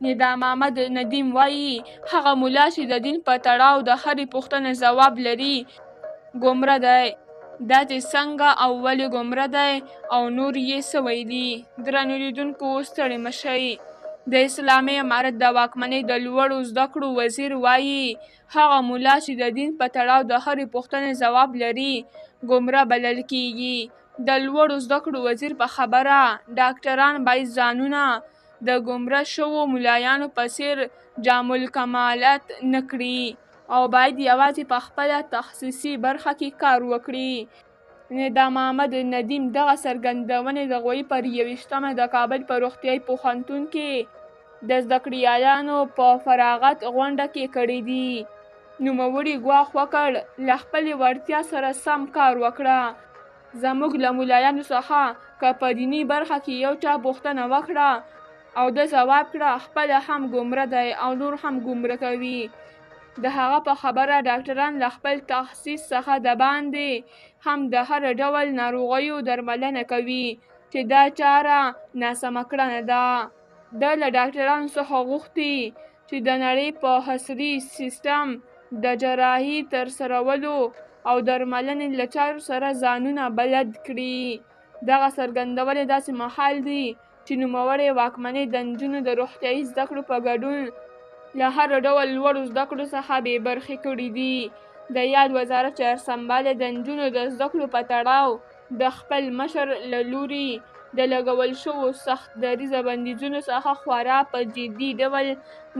ندا محمد ندیم وایي هغه ملا چې د دین په تړاو د هرې پوښتنې ځواب لري ګمره دی. دا چې څنګه او ولې ګمره دی او نور یې څه ویلي. درنو لیدونکو ستړي مه شئ. د اسلامي امارت د واکمنۍ د لوړو زده کړو وزیر وایي هغه ملا چې د دین په تړاو د هرې پوښتنې ځواب لري ګمره بلل کیږي. د لوړو زده کړو وزیر په خبره ډاکټران باید ځانونه د ګمره شوو ملایانو په څیر جام الکمالات نه کړي او باید یوازې په خپله تخصصي برخه کې کار وکړي. ندا محمد ندیم دغه څرګندونې د غویي پر 21مه د کابل په روغتیايي پوهنتون کې د زده کړیالانو په فراغت غونډه کې کړي دي. نوموړي ګواښ وکړ له خپلې وړتیا سره سم کار وکړه. زموږ له ملایانو څخه که په دیني برخه کې یو چا پوښتنه وکړه او ده ځواب کړه خپله هم ګمره دی او نور هم ګمره کوي. د هغه په خبره ډاکټران له خپل تخصیص څخه د باندې هم د هر ډول ناروغیو درملنه کوي چې دا چاره ناسمه کړنه ده. ده له ډاکټرانو څخه غوښتي چې د نړۍ په عصري سیستم د جراحي ترسرولو او درملنې له چارو سره ځانونه بلد کړي. دغه څرګندونې داسې مهال دي چې نوموړې واکمنۍ د نجونو د روغتیايي زده کړو په ګډون له هر ډول لوړو زده کړو څخه بې برخې کړي دي. د یاد وزارت چارسمبالی د نجونو د زده کړو په تړاو د خپل مشر له لوري د لګول شوو سخت دریځه بندیزونو څخه خورا په جدي ډول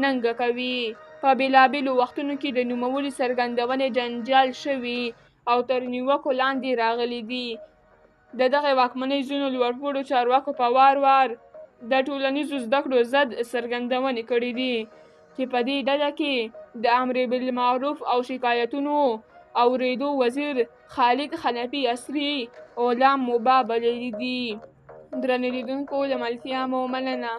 ننګه کوي. په بېلابېلو وختونو کې د نوموړي څرګندونې جنجال شوي او تر نیوکو لاندې راغلي دي. د دغې واکمنۍ ځینو لوړپوړو چارواکو په وار وار د ټولنیزو زده کړو ضد څرګندونې کړي دي چې په دې ډله کې د امر بالمعروف او شکایتونو اورېدو وزیر خالد حنفي عصري غلام مبا بللي دي. درنو لیدونکو له ملتیا مو مننه.